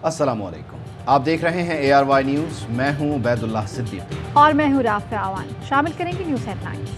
अस्सलामुअलैकुम, आप देख रहे हैं ARY न्यूज़। मैं हूं उबैदुल्लाह सिद्दीकी और मैं हूं राफ़िया आवान। शामिल करेंगे न्यूज़ हेडलाइंस।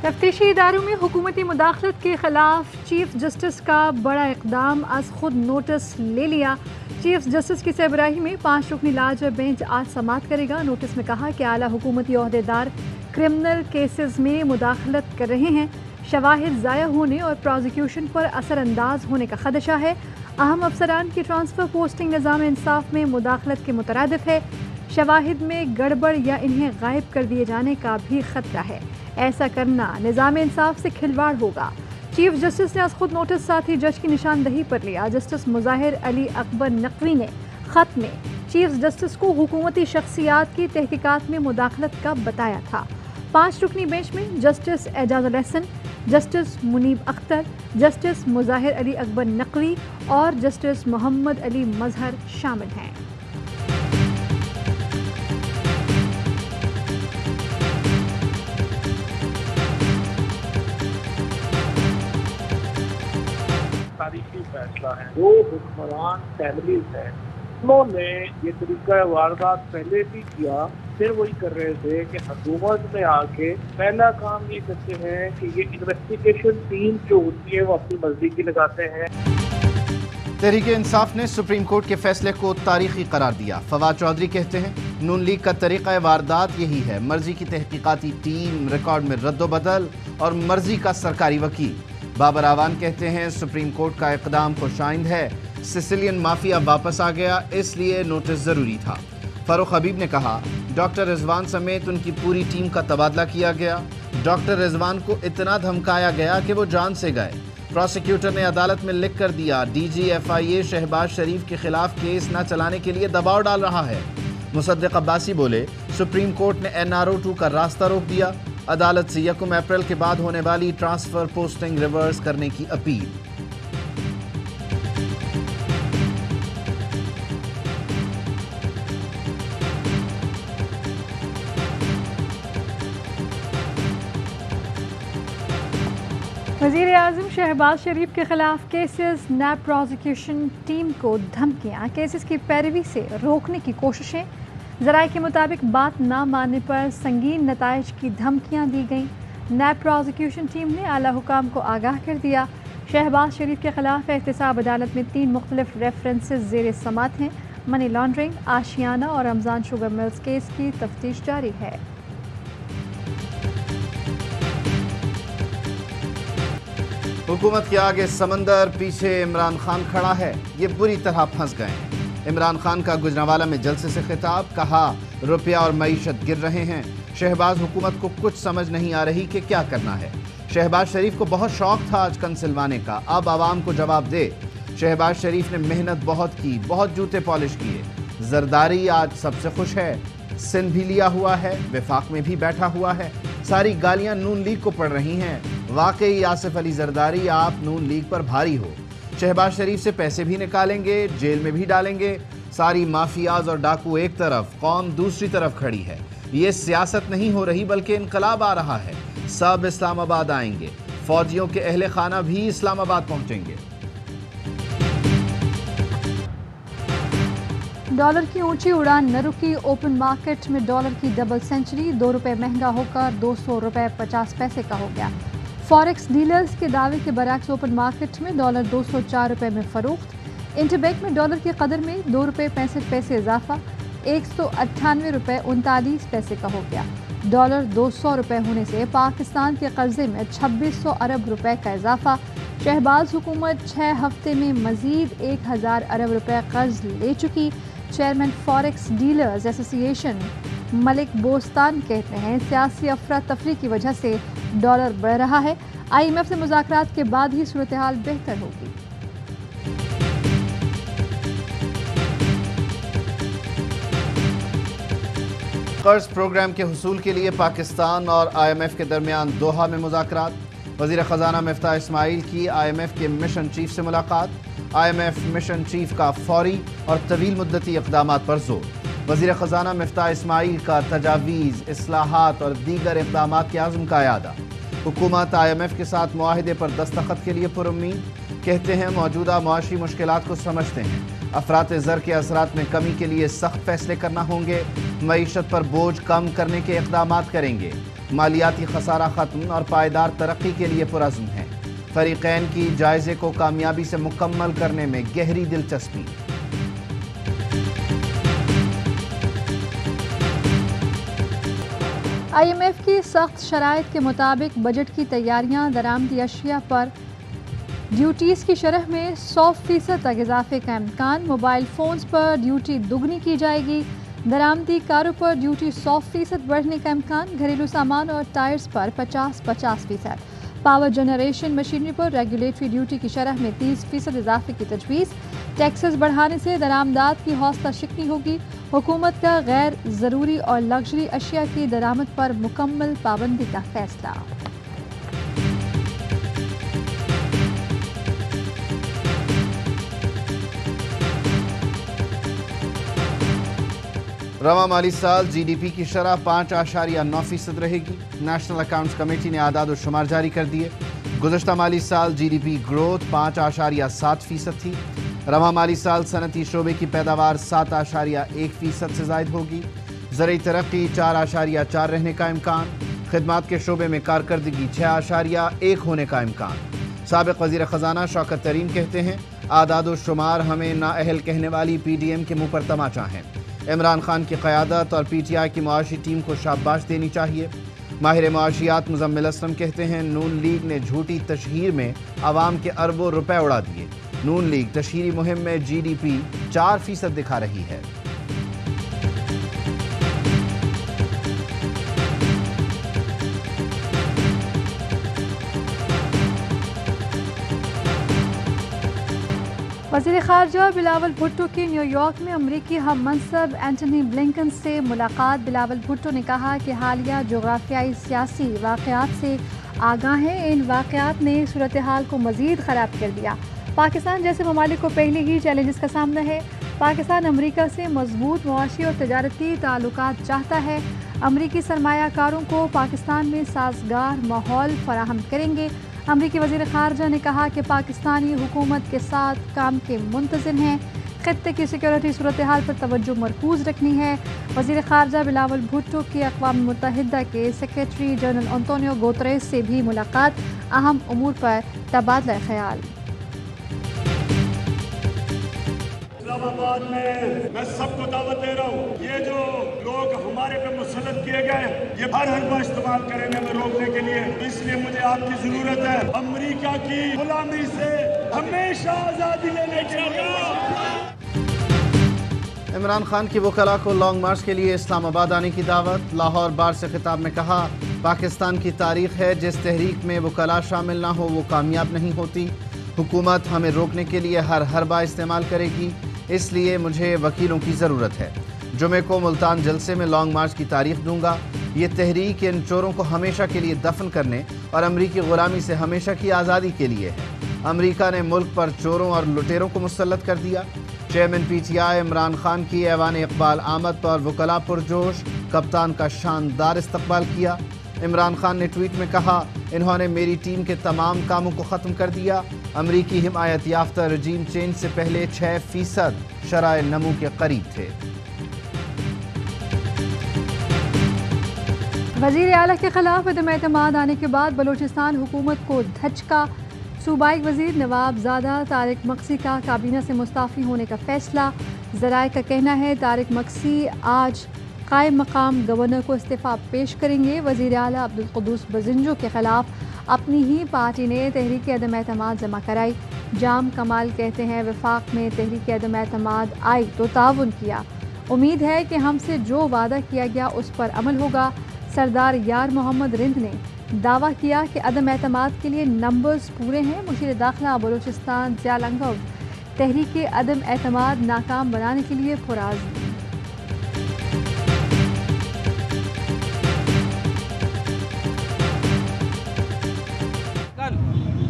तफ्तीशी इदारों में हुकूमती मुदाखलत के खिलाफ चीफ जस्टिस का बड़ा इक़दाम, आज खुद नोटिस ले लिया। चीफ जस्टिस की सरबराही में 5 रुकनी लार्ज बेंच आज समाअत करेगा। नोटिस में कहा कि आला हुकूमती ओहदेदार क्रिमिनल केसेस में मुदाखलत कर रहे हैं, शवाहिद ज़ाया होने और प्रोसिक्यूशन पर असरअंदाज होने का खदशा है। अहम अफसरान की ट्रांसफ़र पोस्टिंग निज़ाम इंसाफ में मुदाखलत के मुतरादिफ है। शवाहिद में गड़बड़ या इन्हें गायब कर दिए जाने का भी खतरा है। ऐसा करना निज़ाम इंसाफ से खिलवाड़ होगा। चीफ जस्टिस ने आज खुद नोटिस साथ ही जज की निशानदही पर लिया। जस्टिस मुज़ाहिर अली अकबर नकवी ने ख़त में चीफ जस्टिस को हुकूमती शख्सियात की तहकीकात में मुदाखलत का बताया था। 5 रुकनी बेंच में justice Ijazul Ahsan, justice Munib Akhtar, justice Mazahir Ali Akbar Naqvi और जस्टिस मोहम्मद अली मजहर शामिल हैं। तारीखी फैसला है। दो हुक्मरान फैमिलीज हैं, उन्होंने ये तरीका वारदात पहले भी किया, फिर वही कर रहे थे कि हुकूमत में आके पहला काम ये करते हैं कि ये इन्वेस्टिगेशन टीम जो होती है वो अपनी मर्जी की लगाते हैं। तहरीक इंसाफ ने सुप्रीम कोर्ट के फैसले को तारीखी करार दिया। फवाद चौधरी कहते हैं नून लीग का तरीका वारदात यही है, मर्जी की तहकीकाती टीम, रिकॉर्ड में रद्दोबदल और मर्जी का सरकारी वकील। बाबर आवान कहते हैं सुप्रीम कोर्ट का इक़दाम खुशाइंद है, सिसिलियन माफिया वापस आ गया, इसलिए नोटिस ज़रूरी था। फारूक हबीब ने कहा डॉक्टर रिजवान समेत उनकी पूरी टीम का तबादला किया गया। डॉक्टर रिजवान को इतना धमकाया गया कि वो जान से गए। प्रोसिक्यूटर ने अदालत में लिख कर दिया DG FIA शहबाज शरीफ के खिलाफ केस न चलाने के लिए दबाव डाल रहा है। मुसद्दिक अब्बासी बोले सुप्रीम कोर्ट ने NRO 2 का रास्ता रोक दिया। अदालत से 1 अप्रैल के बाद होने वाली ट्रांसफर पोस्टिंग रिवर्स करने की अपील। वज़ीर आज़म शहबाज शरीफ के खिलाफ केसेस, नैब प्रोसिक्यूशन टीम को धमकियाँ, केसेस की पैरवी से रोकने की कोशिशें। ज़राए के मुताबिक बात ना मानने पर संगीन नताइज की धमकियाँ दी गईं। नैब प्रोसिक्यूशन टीम ने आला हुकाम को आगाह कर दिया। शहबाज शरीफ के खिलाफ एहतसाब अदालत में 3 मुख्तलिफ रेफरेंसेस ज़ेर समात हैं। मनी लॉन्ड्रिंग, आशियाना और रमज़ान शुगर मिल्स केस की तफ्तीश जारी है। हुकूमत के आगे समंदर, पीछे इमरान खान खड़ा है, ये बुरी तरह फंस गए हैं। इमरान खान का गुजरांवाला में जलसे से खिताब, कहा रुपया और मईशत गिर रहे हैं। शहबाज हुकूमत को कुछ समझ नहीं आ रही कि क्या करना है। शहबाज शरीफ को बहुत शौक था आज कंसिलवाने का, अब आवाम को जवाब दे। शहबाज शरीफ ने मेहनत बहुत की, बहुत जूते पॉलिश किए। जरदारी आज सबसे खुश है, सिंध भी लिया हुआ है, विफाक में भी बैठा हुआ है। सारी गालियां नून लीग को पड़ रही हैं। वाकई आसिफ अली जरदारी आप नून लीग पर भारी हो। शहबाज शरीफ से पैसे भी निकालेंगे, जेल में भी डालेंगे। सारी माफियाज और डाकू एक तरफ, कौम दूसरी तरफ खड़ी है। ये सियासत नहीं हो रही बल्कि इनकलाब आ रहा है। सब इस्लामाबाद आएंगे, फौजियों के अहले खाना भी इस्लामाबाद पहुंचेंगे। डॉलर की ऊंची उड़ान न रुकी। ओपन मार्केट में डॉलर की डबल सेंचुरी, 2 रुपये महंगा होकर 200 रुपये 50 पैसे का हो गया। फॉरेक्स डीलर्स के दावे के बरक्स ओपन मार्केट में डॉलर 204 रुपये में फरोख्त। इंटरबैंक में डॉलर की कदर में 2 रुपये 65 पैसे इजाफा, 198 रुपये 39 पैसे का हो गया। डॉलर 200 रुपये होने से पाकिस्तान के कर्जे में 2600 अरब रुपए का इजाफा। शहबाज हुकूमत 6 हफ्ते में मजीद 1000 अरब रुपए कर्ज ले चुकी। Chairman forex dealers association Malik Bostan कहते हैं सियासी अफरा तफरी की वजह से डॉलर बढ़ रहा है। IMF से मुज़ाकरात के बाद ही सूरत हाल बेहतर होगी। कर्ज प्रोग्राम के हुसूल के लिए पाकिस्तान और IMF के दरमियान दोहा में मुज़ाकरात। वज़ीर ख़ज़ाना मिफ्ताह इस्माइल की IMF के मिशन चीफ से मुलाकात। IMF मिशन चीफ का फौरी और तवील मुद्दती इक़दामात पर जोर। वज़ीर ख़ज़ाना मिफ्ताह इस्माइल का तजावीज़, इस्लाहात और दीगर इक़दामात के आज़म का यादा। हुकूमत IMF के साथ मुआहिदे पर दस्तखत के लिए पुरुम्मीद। कहते हैं मौजूदा मुआशी मुश्किलात को समझते हैं। अफरात ज़र के असरात में कमी के लिए सख्त फैसले करना होंगे। मईशत पर बोझ कम करने के इक़दामात करेंगे। मालियाती खसारा ख़त्म और पायदार तरक्की के लिए पुरज़्म हैं। फ़रीक़ैन की जायज़े को कामयाबी से मुकम्मल करने में गहरी दिलचस्पी। IMF की सख्त शराइत के मुताबिक बजट की तैयारियां दरामदी अशिया पर ड्यूटीज़ की शरह में 100% तक इजाफे का इम्कान। मोबाइल फ़ोन्स पर ड्यूटी दुगनी की जाएगी। दरामदी कारों पर ड्यूटी 100% बढ़ने का इम्कान। घरेलू सामान और टायर्स पर 50% पावर जनरेशन मशीनरी पर रेगुलेटरी ड्यूटी की शरह में 30% इजाफे की तजवीज़। टैक्सेस बढ़ाने से दरामदात की हौसला शिकनी होगी। हुकूमत का गैर ज़रूरी और लग्जरी अशिया की दरामद पर मुकम्मल पाबंदी का फैसला। रवा माली साल GDP की शरह 5.9% रहेगी। नेशनल अकाउंट्स कमेटी ने आदाद और शुमार जारी कर दिए। गुज़श्ता माली साल GDP ग्रोथ 5.7% थी। रवा माली साल सनती शोबे की पैदावार 7.1% से ज़ायद होगी। ज़रई तरक्की 4.4 रहने का इम्कान। खिदमात के शोबे में कारकर्दगी 6.1 होने का इम्कान। साबिक़ वज़ीर ख़जाना शौकत तरीन कहते हैं आदाद और शुमार हमें नाअहल कहने वाली PDM के मुँह पर तमाचा है। इमरान खान की क़यादत और PTI की मुआशी टीम को शाबाश देनी चाहिए। माहिर मुआशियात मुज़म्मिल असलम कहते हैं नून लीग ने झूठी तशहीर में आवाम के अरबों रुपए उड़ा दिए। नून लीग तशहीरी मुहिम में GDP 4% दिखा रही है। वज़ीर ख़ारजा बिलावल भुट्टो की न्यूयॉर्क में अमरीकी हम मनसब एंटनी ब्लिंकन से मुलाकात। बिलावल भुट्टो ने कहा कि हालिया जोग्राफियाई सियासी वाक़यात से आगाह हैं। इन वाक़यात ने सूरत हाल को मज़ीद ख़राब कर दिया। पाकिस्तान जैसे ममालिक को पहले ही चैलेंजेस का सामना है। पाकिस्तान अमरीका से मजबूत मुआशी और तजारती ताल्लुकात चाहता है। अमरीकी सरमायाकारों को पाकिस्तान में साजगार माहौल फराहम करेंगे। अमरीकी वज़ीर ख़ारजा ने कहा कि पाकिस्तानी हुकूमत के साथ काम के मुंतज़िर हैं। ख़ित्ते की सिक्योरिटी सूरत हाल पर तवज्जो मरकूज़ रखनी है। वज़ीर ख़ारजा बिलावल भुट्टो की अक़वाम मुत्तहिदा के सेक्रेटरी जनरल एंटोनियो गुतेरेस से भी मुलाकात। अहम उमूर पर तबादला ख़याल। इस्लामाबाद में मैं सबको दावत दे रहा हूँ, ये जो लोग हमारे पे मुसल्लत किए गए ये हर हरबा इस्तेमाल करेंगे में रोकने के लिए। इसलिए मुझे आपकी जरूरत है अमेरिका की गुलामी से हमेशा आज़ादी लेने के लिए। इमरान खान की वकला को लॉन्ग मार्च के लिए इस्लामाबाद आने की दावत। लाहौर बार से खिताब में कहा पाकिस्तान की तारीख है जिस तहरीक में वकला शामिल ना हो वो कामयाब नहीं होती। हुकूमत हमें रोकने के लिए हर हरबा इस्तेमाल करेगी, इसलिए मुझे वकीलों की ज़रूरत है। जुमे को मुल्तान जलसे में लॉन्ग मार्च की तारीख दूंगा। ये तहरीक इन चोरों को हमेशा के लिए दफन करने और अमरीकी ग़ुलामी से हमेशा की आज़ादी के लिए है। अमरीका ने मुल्क पर चोरों और लुटेरों को मुसल्लत कर दिया। चेयरमैन PTI इमरान खान की ऐवान इकबाल आमद पर वकला पुरजोश। कप्तान का शानदार इस्तकबाल किया। इमरान खान ने ट्वीट में कहा इन्होंने मेरी टीम के तमाम कामों को ख़त्म कर दिया। अमरीकी हिमायत याफ्ता रजीम चेंज से पहले 6% शराए नमू के करीब थे। वज़ीर आला के खिलाफ अदम एतमाद आने के बाद बलूचिस्तान हुकूमत को धचका। सूबाई वज़ीर नवाब ज़ादा तारिक मक्सी का काबीना से मुस्ताफ़ी होने का फ़ैसला। ज़राए का कहना है तारिक मक्सी आज कायम मकाम गवर्नर को इस्तीफ़ा पेश करेंगे। वज़ीर आला अब्दुल कुद्दूस बजिंजो के खिलाफ अपनी ही पार्टी ने तहरीक अदम एतमाद जमा कराई। जाम कमाल कहते हैं वफाक में तहरीक अदम एतमाद आई तो ताउन किया। उम्मीद है कि हमसे जो वादा किया गया उस पर अमल होगा। सरदार यार मोहम्मद रिंद ने दावा किया कि अदम एतमाद के लिए नंबर्स पूरे हैं। मुशीर दाखिला बलूचिस्तान ज़िया लंगोट तहरीक अदम एतमाद नाकाम बनाने के लिए पुराज़।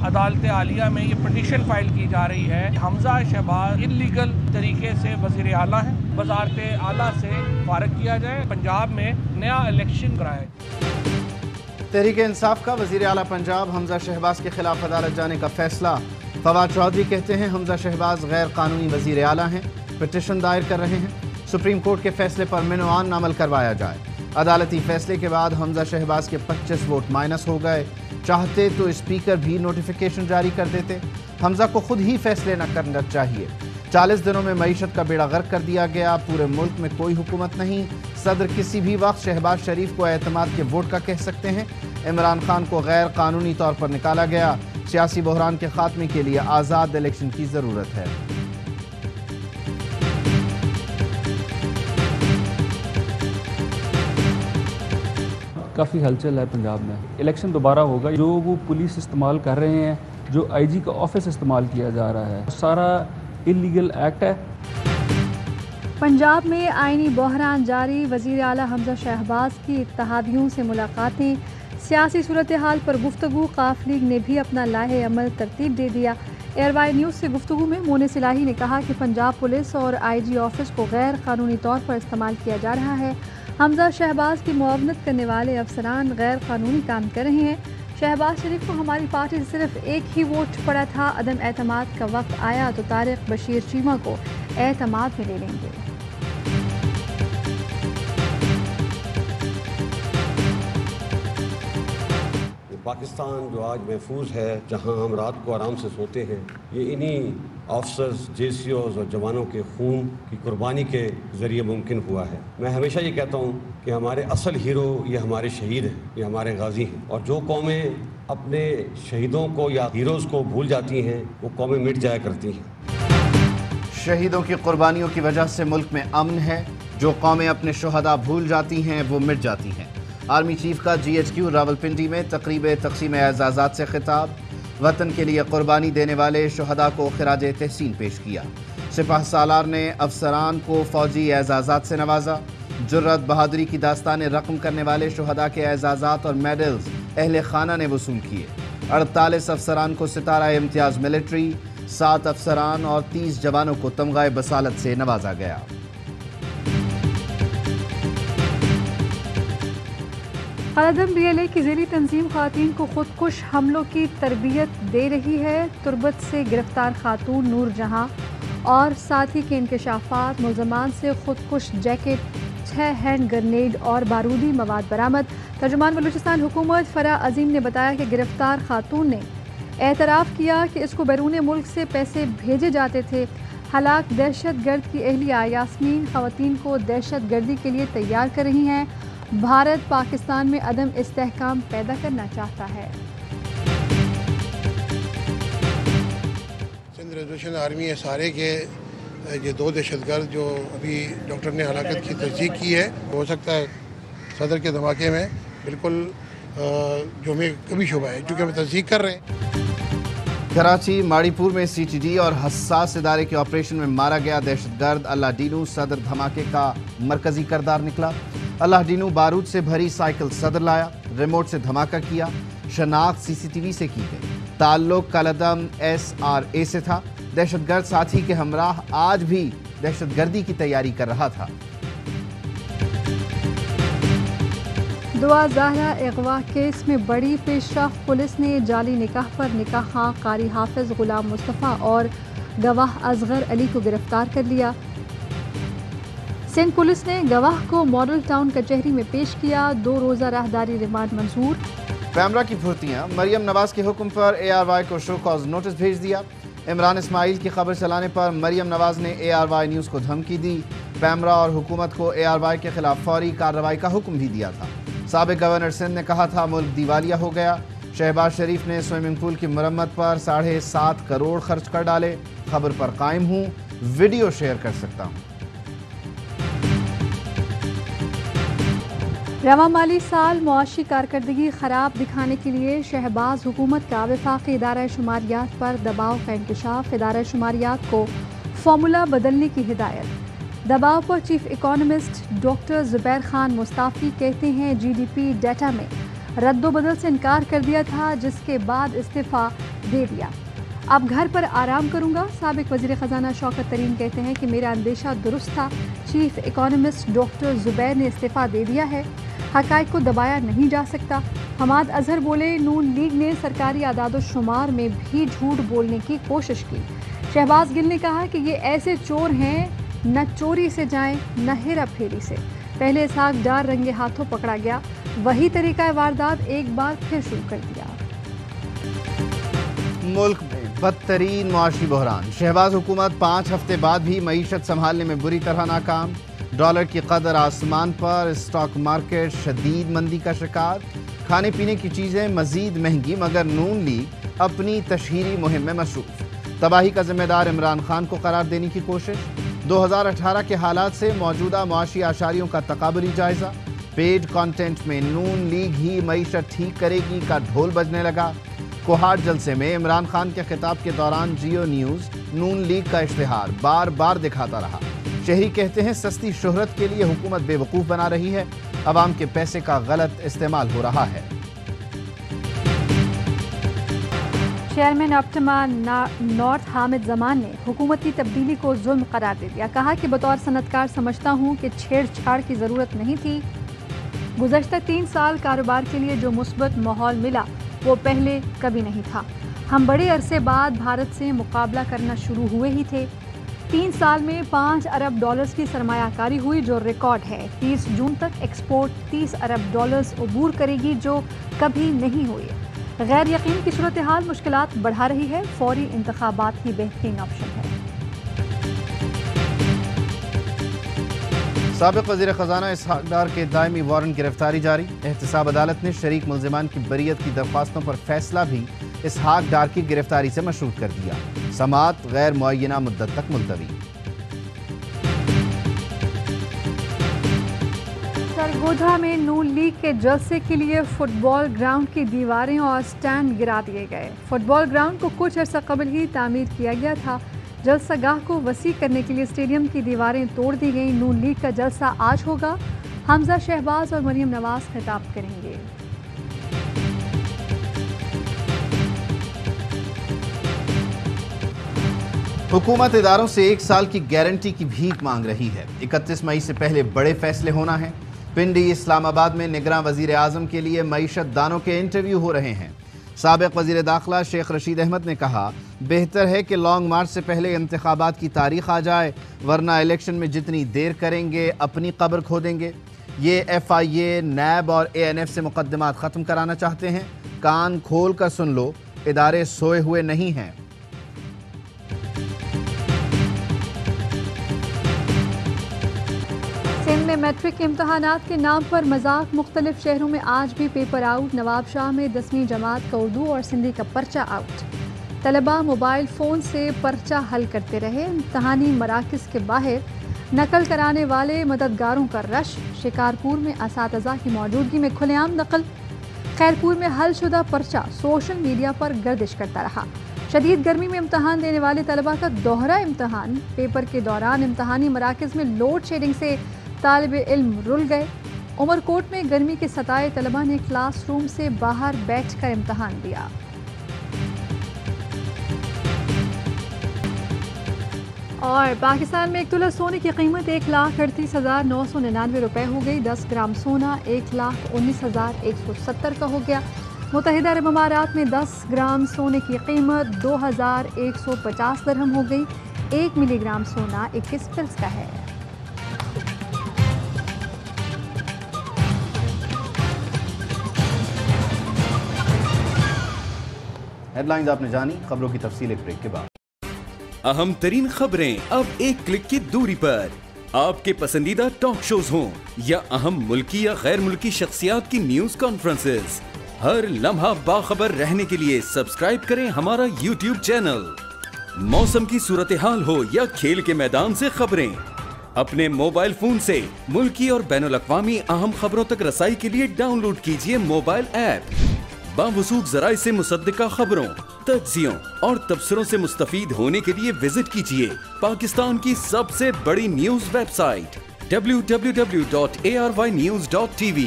अदालत आलिया में ये पटिशन फाइल की जा रही है। हमजा शहबाज इल्लीगल तरीके से वज़ीर आला हैं, वज़ारत आला से फारग किया जाए, पंजाब में नया इलेक्शन कराया जाए। तहरीक इंसाफ का वज़ीर आला पंजाब हमजा शहबाज के खिलाफ अदालत जाने का फैसला। फवाद चौधरी कहते हैं हमजा शहबाज गैर कानूनी वजीर आला हैं, पिटिशन दायर कर रहे हैं, सुप्रीम कोर्ट के फैसले पर मिनवान अमल करवाया जाए। अदालती फैसले के बाद हमजा शहबाज के 25 वोट माइनस हो गए, चाहते तो स्पीकर भी नोटिफिकेशन जारी कर देते। हमजा को खुद ही फैसले न करना चाहिए। 40 दिनों में मईशत का बेड़ा गर्क कर दिया गया, पूरे मुल्क में कोई हुकूमत नहीं। सदर किसी भी वक्त शहबाज शरीफ को एतमाद के वोट का कह सकते हैं। इमरान खान को गैर कानूनी तौर पर निकाला गया। सियासी बहरान के खात्मे के लिए आज़ाद इलेक्शन की ज़रूरत है। काफ़ी हलचल है पंजाब में। इलेक्शन दोबारा होगा। जो वो पुलिस इस्तेमाल कर रहे हैं, जो आईजी का ऑफिस इस्तेमाल किया जा रहा है, सारा इलीगल एक्ट है। पंजाब में आईनी बहरान जारी, वज़ीर आला हमजा शहबाज की इत्तेहादियों से मुलाकातें, सियासी सूरत हाल पर गुफ्तगू। काफ लीग ने भी अपना लाहे अमल तरतीब दे दिया। एयरवाई न्यूज़ से गुफ्तगू में मोने सिलाही ने कहा कि पंजाब पुलिस और आईजी ऑफिस को गैर कानूनी तौर पर इस्तेमाल किया जा रहा है। हमजा शहबाज की मुआवनत करने वाले अफसरान गैर कानूनी काम कर रहे हैं। शहबाज शरीफ को हमारी पार्टी से सिर्फ एक ही वोट पड़ा था। अदम एतमाद का वक्त आया तो तारिक बशीर चीमा को एतमाद में ले लेंगे। पाकिस्तान जो आज महफूज है, जहां हम रात को आराम से सोते हैं, ये इन्हीं ऑफिसर्स, जेसीओज और जवानों के खून की कुर्बानी के ज़रिए मुमकिन हुआ है। मैं हमेशा ये कहता हूँ कि हमारे असल हीरो ये हमारे शहीद हैं, ये हमारे गाजी हैं। और जो कौमें अपने शहीदों को या हीरोज़ को भूल जाती हैं, वो कौमें मिट जाया करती हैं। शहीदों की कुर्बानियों की वजह से मुल्क में अमन है। जो कौमें अपने शुहदा भूल जाती हैं, वो मिट जाती हैं। आर्मी चीफ का GHQ रावलपिंडी में तकरीब तक़सीम एजाज़ात से खिताब। वतन के लिए कुर्बानी देने वाले शुहदा को खिराज तहसीन पेश किया। सिपाह सालार ने अफसरान को फौजी एजाज़ात से नवाजा। जुर्रत बहादुरी की दास्तान रकम करने वाले शुहदा के एजाज़ात और मेडल्स अहले खाना ने वसूल किए। 48 अफसरान को सितारा इम्तियाज़ मिलिट्री, 7 अफसरान और 30 जवानों को तमगाए बसालत से नवाजा गया। कलअदम BLA की ज़ेली तंजीम ख़वातीन को खुदकुश हमलों की तरबियत दे रही है। तुर्बत से गिरफ्तार खातून नूर जहां और साथी के इंकशाफात, मुल्ज़मान से खुदकुश जैकेट, 6 हैंड ग्रेनेड और बारूदी मवाद बरामद। तर्जुमान बलूचिस्तान हुकूमत फ़रा अजीम ने बताया कि गिरफ्तार खातून ने एतराफ़ किया कि इसको बैरून मुल्क से पैसे भेजे जाते थे। हलाक दहशत गर्द की अहलिया यास्मीन ख़वातीन को दहशत गर्दी के लिए तैयार कर रही हैं। भारत पाकिस्तान में अदम इस्तेहकाम पैदा करना चाहता है। सिंध रेजोल्यूशन आर्मी SRA के ये 2 दहशतगर्द जो अभी डॉक्टर ने हलाकत की तस्दीक की है, हो सकता है सदर के धमाके में, बिल्कुल जो हमें कभी शुबा है, क्योंकि हम तस्दीक कर रहे हैं। कराची माड़ीपुर में CTD और हसास इदारे के ऑपरेशन में मारा गया दहशतगर्द अल्लाह डीनू सदर धमाके का मरकजी किरदार निकला। अल्लाह डीनू बारूद से भरी साइकिल सदर लाया, रिमोट से धमाका किया। शनाख्त CCTV से की गई। ताल्लुक कलअदम SRA से था। दहशतगर्द साथी के हमराह आज भी दहशतगर्दी की तैयारी कर रहा था। दुआ ज़हरा अगवा केस में बड़ी पेशरफ्त। पुलिस ने जाली निकाह पर निकाह खां कारी हाफिज गुलाम मुस्तफ़ा और गवाह असगर अली को गिरफ्तार कर लिया। सिंध पुलिस ने गवाह को मॉडल टाउन कचहरी में पेश किया। 2 रोज़ा राहदारी रिमांड मंजूर। पैमरा की फुर्तियां, मरियम नवाज के हुक्म पर ARY को शो कॉज नोटिस भेज दिया। इमरान इस्माइल की खबर चलाने पर मरियम नवाज ने ARY न्यूज़ को धमकी दी। पैमरा और हुकूमत को ARY के खिलाफ फौरी कार्रवाई का हुक्म भी दिया था। साबिक गवर्नर सिंध ने कहा था मुल्क दिवालिया हो गया। शहबाज शरीफ ने स्विमिंग पूल की मरम्मत पर 7.5 करोड़ खर्च कर डाले। खबर पर कायम हूँ, वीडियो शेयर कर सकता हूँ। रवा माली साल मुआशी कारकर्दगी ख़राब दिखाने के लिए शहबाज हुकूमत का वफाकी इदारा शुमारियात पर दबाव का इंकशाफ। इदारा शुमारियात को फार्मूला बदलने की हिदायत। दबाव पर chief economist doctor Zubair Khan Mustafi कहते हैं GDP डेटा में रद्दोबदल से इनकार कर दिया था, जिसके बाद इस्तीफ़ा दे दिया। अब घर पर आराम करूंगा। साबिक वज़ीर ख़जाना शौकत तरीन कहते हैं कि मेरा अंदेशा दुरुस्त था। चीफ इकोनॉमिस्ट डॉक्टर ज़ुबैर ने इस्तीफ़ा दे दिया है। حقائق کو دبایا نہیں جا سکتا۔ حماد اظہر بولے نون لیگ نے سرکاری اعداد و شمار میں بھی جھوٹ بولنے کی کوشش کی۔ شہباز گل نے کہا کہ یہ ایسے چور ہیں نہ چوری سے جائیں نہ ہیرا پھیری سے۔ پہلے اسحاق ڈار رنگے ہاتھوں پکڑا گیا، وہی طریقہ واردات ایک بار پھر شروع کر دیا۔ ملک میں بدترین معاشی بحران، شہباز حکومت 5 ہفتے بعد بھی معیشت سنبھالنے میں بری طرح ناکام، ڈالر کی قدر آسمان پر، اسٹاک مارکیٹ شدید مندی کا شکار، کھانے پینے کی چیزیں مزید مہنگی، مگر نون لیگ اپنی تشہیری مہم میں مصروف، تباہی کا ذمہ دار عمران خان کو قرار دینے کی کوشش، 2018 کے حالات سے موجودہ معاشی اشاریوں کا تقابلی جائزہ، پیڈ کانٹینٹ میں نون لیگ ہی معیشت ٹھیک کرے گی کا ڈھول بجنے لگا، کوہاٹ جلسے میں عمران خان کے خطاب کے دوران جیو نیوز نون لیگ کا اشتہار بار بار دکھاتا رہا۔ شہری کہتے ہیں سستی شہرت کے لیے حکومت بے وقوف بنا رہی ہے، عوام کے پیسے کا غلط استعمال ہو رہا ہے۔ چیئرمین آپٹما نارتھ حامد زمان نے حکومتی تبدیلی کو ظلم قرار دے دیا، کہا کہ بطور صنعتکار سمجھتا ہوں کہ چھیڑ چھاڑ کی ضرورت نہیں تھی۔ گزشتہ 3 سال کاروبار کے لیے جو مثبت ماحول ملا وہ پہلے کبھی نہیں تھا۔ ہم بڑے عرصے بعد بھارت سے مقابلہ کرنا شروع ہوئے ہی تھے۔ 3 سال میں 5 ارب ڈالرز کی سرمایہ کاری ہوئی جو ریکارڈ ہے۔ 30 جون تک ایکسپورٹ 30 ارب ڈالرز عبور کرے گی جو کبھی نہیں ہوئی۔ غیر یقین کی صورتحال مشکلات بڑھا رہی ہے، فوری انتخابات ہی بہترین آپشن ہے۔ سابق وزیر خزانہ اسحاق ڈار کے دائمی وارنٹ گرفتاری جاری، احتساب عدالت نے شریک ملزمان کی بریت کی درخواستوں پر فیصلہ بھی اسحاق ڈار کی گرفتاری سے مشروط کر دیا، سماعت غیر معینہ مدت تک ملتوی۔ سرگودھا میں نون لیگ کے جلسے کے لیے فٹ بال گراؤنڈ کی دیواریں اور سٹینڈ گرا دیے گئے۔ فٹ بال گراؤنڈ کو کچھ عرصہ قبل ہی تعمیر کیا گیا تھا۔ جلسہ گاہ کو وسیع کرنے کے لیے اسٹیڈیم کی دیواریں توڑ دی گئیں۔ نون لیگ کا جلسہ آج ہوگا، حمزہ شہباز اور مریم نواز خطاب کریں گے۔ حکومت اداروں سے 1 سال کی گارنٹی کی بھیک مانگ رہی ہے۔ 31 مئی سے پہلے بڑے فیصلے ہونا ہے۔ پنڈی اسلام آباد میں نگراں وزیر اعظم کے لیے معیشت دانوں کے انٹرویو ہو رہے ہیں۔ سابق وزیر داخلہ شیخ رشید احمد نے کہا بہتر ہے کہ لانگ مارچ سے پہلے انتخابات کی تاریخ آ جائے، ورنہ الیکشن میں جتنی دیر کریں گے اپنی قبر کھودیں گے۔ یہ ایف آئی اے، نیب اور اے این ایف سے مقدمات ختم کرانا چاہتے ہیں۔ کان کھول کر سن لو، ادارے سوئے ہوئے نہیں ہیں۔ سندھ میں میٹرک کے امتحانات کے نام پر مذاق، مختلف شہروں میں آج بھی پیپر آؤٹ۔ نواب شاہ میں 10ویں جماعت کا اردو اور سندھی کا پرچہ آؤٹ۔ طلباء موبائل فون سے پرچہ حل کرتے رہے۔ امتحانی مراکز کے باہر نقل کرانے والے مددگاروں کا رش۔ شکارپور میں اساتذہ کی موجودگی میں کھلے عام نقل۔ خیرپور میں حل شدہ پرچہ سوشل میڈیا پر گردش کرتا رہا۔ شدید گرمی میں امتحان دینے والے طلباء کا دوہرا امتحان۔ پیپر کے دوران امتحانی مراکز میں لوڈ شیڈنگ سے طالب علم رل گئے۔ عمر کوٹ میں گرمی کے ستائے طلباء نے کلاس روم سے باہر بیٹھ کر امتحان دیا۔ اور پاکستان میں 1 تولہ سونے کی قیمت 1,38,999 روپے ہو گئی۔ 10 گرام سونا 1,19,170 کا ہو گیا۔ متحدہ عرب امارات میں 10 گرام سونے کی قیمت 2,150 درہم ہو گئی۔ 1 ملی گرام سونا 21 فلس کا ہے۔ ہیڈ لائنز آپ نے جانی، خبروں کی تفصیل ایک بریک کے بعد۔ اہم ترین خبریں اب ایک کلک کی دوری پر۔ آپ کے پسندیدہ ٹاک شوز ہوں یا اہم ملکی یا غیر ملکی شخصیات کی نیوز کانفرنسز، ہر لمحہ باخبر رہنے کے لیے سبسکرائب کریں ہمارا یوٹیوب چینل۔ موسم کی صورتحال ہو یا کھیل کے میدان سے خبریں، اپنے موبائل فون سے ملکی اور بین الاقوامی اہم خبروں تک رسائی کے لیے ڈاؤن لوڈ کیجیے موبائل ایپ۔ باوثوق ذرائع سے مصدقہ خبروں، تجزیوں اور تبصروں سے مستفید ہونے کے لیے وزٹ کیجیے پاکستان کی سب سے بڑی نیوز ویب سائٹ www.arYnews.tv۔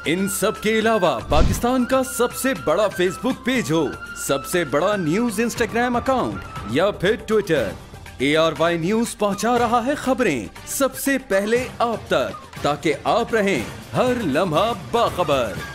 ان سب کے علاوہ پاکستان کا سب سے بڑا فیس بک پیج ہو، سب سے بڑا نیوز انسٹاگرام اکاؤنٹ یا پھر ٹویٹر، ARY न्यूज़ पहुंचा रहा है खबरें सबसे पहले आप तक, ताकि आप रहें हर लम्हा बाखबर।